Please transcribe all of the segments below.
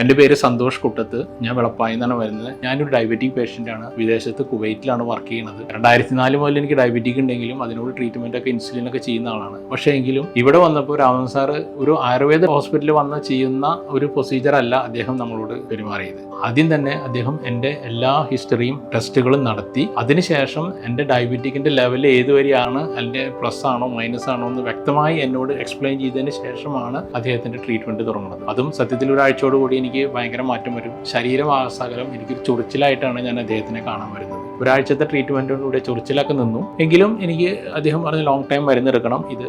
എൻ്റെ പേര് സന്തോഷ് കുട്ടത്ത്. ഞാൻ വെളപ്പായിൽ നിന്നാണ് വരുന്നത്. ഞാനൊരു ഡയബറ്റിക് പേഷ്യൻ്റാണ്. വിദേശത്ത് കുവൈറ്റിലാണ് വർക്ക് ചെയ്യുന്നത്. 2004 മുതൽ എനിക്ക് ഡയബറ്റിക് ഉണ്ടെങ്കിലും അതിനോട് ട്രീറ്റ്മെൻറ്റൊക്കെ ഇൻസുലിനൊക്കെ ചെയ്യുന്ന ആളാണ്. പക്ഷേ എങ്കിലും ഇവിടെ വന്നപ്പോൾ രാമൻ സാറ് ഒരു ആയുർവേദ ഹോസ്പിറ്റലിൽ വന്ന് ചെയ്യുന്ന ഒരു പ്രൊസീജിയർ അല്ല അദ്ദേഹം നമ്മളോട് പെരുമാറിയത്. ആദ്യം തന്നെ അദ്ദേഹം എൻ്റെ എല്ലാ ഹിസ്റ്ററിയും ടെസ്റ്റുകളും നടത്തി അതിനുശേഷം എൻ്റെ ഡയബറ്റിക്കിൻ്റെ ലെവൽ ഏതുവരെയാണ്, അതിൻ്റെ പ്ലസ് ആണോ മൈനസ് ആണോ എന്ന് വ്യക്തമായി എന്നോട് എക്സ്പ്ലെയിൻ ചെയ്തതിന് ശേഷമാണ് അദ്ദേഹത്തിൻ്റെ ട്രീറ്റ്മെൻറ്റ് തുടങ്ങുന്നത്. അതും സത്യത്തിൽ ഒരാഴ്ചയോടുകൂടി എനിക്ക് ഭയങ്കര മാറ്റം വരും. ശരീരമാസകലം എനിക്കൊരു ചൊറിച്ചിലായിട്ടാണ് ഞാൻ അദ്ദേഹത്തിനെ കാണാൻ വരുന്നത്. ഒരാഴ്ചത്തെ ട്രീറ്റ്മെൻറ്റിലൂടെ ചൊറിച്ചിലൊക്കെ നിന്നു. എങ്കിലും എനിക്ക് അദ്ദേഹം പറഞ്ഞ ലോങ് ടൈം മരുന്നെടുക്കണം, ഇത്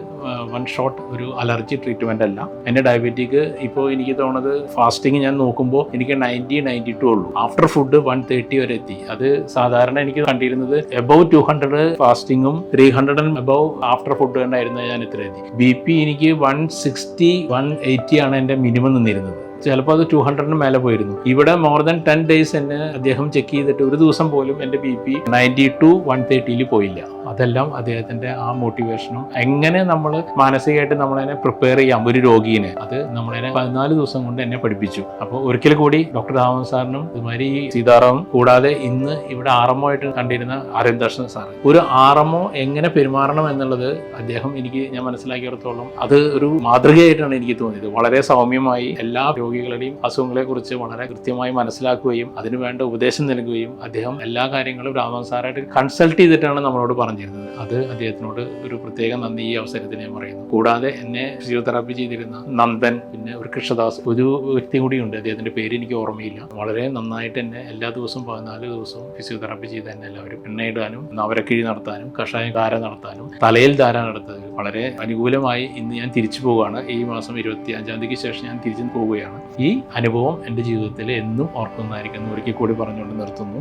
വൺ ഷോട്ട് ഒരു അലർജി ട്രീറ്റ്മെൻ്റ് അല്ല. എൻ്റെ ഡയബറ്റിക് ഇപ്പോൾ എനിക്ക് തോന്നുന്നത് ഫാസ്റ്റിംഗ് ഞാൻ നോക്കുമ്പോൾ എനിക്ക് 90-92 ഉള്ളൂ. ആഫ്റ്റർ ഫുഡ് 130 വരെ എത്തി. അത് സാധാരണ എനിക്ക് കണ്ടിരുന്നത് എബവ് 200 ഫാസ്റ്റിങ്ങും 300 എബവ് ആഫ്റ്റർ ഫുഡ് ഉണ്ടായിരുന്നത്. ഞാൻ ഇത്ര എത്തി. BP എനിക്ക് 160-180 ആണ് എൻ്റെ മിനിമം നിന്നിരുന്നത്. ചിലപ്പോൾ അത് 200 മേലെ പോയിരുന്നു. ഇവിടെ മോർ ദാൻ 10 days എന്നെ അദ്ദേഹം ചെക്ക് ചെയ്തിട്ട് ഒരു ദിവസം പോലും എൻ്റെ BP 90-130 പോയില്ല. അതെല്ലാം അദ്ദേഹത്തിൻ്റെ ആ മോട്ടിവേഷനും എങ്ങനെ നമ്മൾ മാനസികമായിട്ട് നമ്മളതിനെ പ്രിപ്പയർ ചെയ്യാം ഒരു രോഗീനെ, അത് നമ്മളതിനെ 14 ദിവസം കൊണ്ട് എന്നെ പഠിപ്പിച്ചു. അപ്പോൾ ഒരിക്കൽ കൂടി ഡോക്ടർ രാമൻ സാറിനും ഇതുമാതിരി സീതാറാമും കൂടാതെ ഇന്ന് ഇവിടെ RMO ആയിട്ട് കണ്ടിരുന്ന അരവിന്ദർശൻ സാർ, ഒരു RMO എങ്ങനെ പെരുമാറണം എന്നുള്ളത് അദ്ദേഹം ഞാൻ മനസ്സിലാക്കിയിടത്തോളം അത് ഒരു മാതൃകയായിട്ടാണ് എനിക്ക് തോന്നിയത്. വളരെ സൗമ്യമായി എല്ലാ രോഗികളുടെയും അസുഖങ്ങളെ കുറിച്ച് വളരെ കൃത്യമായി മനസ്സിലാക്കുകയും അതിനുവേണ്ട ഉപദേശം നൽകുകയും അദ്ദേഹം എല്ലാ കാര്യങ്ങളും രാമൻ സാറായിട്ട് കൺസൾട്ട് ചെയ്തിട്ടാണ് നമ്മളോട് പറഞ്ഞിരുന്നത്. അത് അദ്ദേഹത്തിനോട് ഒരു പ്രത്യേക നന്ദി ഈ അവസരത്തിൽ ഞാൻ പറയുന്നു. കൂടാതെ എന്നെ ഫിസിയോതെറാപ്പി ചെയ്തിരുന്ന നന്ദൻ, പിന്നെ ഒരു കൃഷ്ണദാസ്, ഒരു വ്യക്തി കൂടിയുണ്ട്, അദ്ദേഹത്തിൻ്റെ പേര് എനിക്ക് ഓർമ്മയില്ല. വളരെ നന്നായിട്ട് എന്നെ എല്ലാ ദിവസവും 14 ദിവസവും ഫിസിയോതെറാപ്പി ചെയ്ത് തന്നെ എല്ലാവരും എണ്ണയിടാനും നവരക്കിഴി നടത്താനും കഷായം ധാര നടത്താനും തലയിൽ ധാര നടത്തുന്നത് വളരെ അനുകൂലമായി ഇന്ന് ഞാൻ തിരിച്ചു പോവുകയാണ്. ഈ മാസം 25-ാം തീയതിക്ക് ശേഷം ഞാൻ തിരിച്ചു പോവുകയാണ്. ഈ അനുഭവം എൻ്റെ ജീവിതത്തിൽ എന്നും ഓർക്കുന്നതായിരിക്കും. ഒരിക്കൽ കൂടി പറഞ്ഞുകൊണ്ട് നിർത്തുന്നു.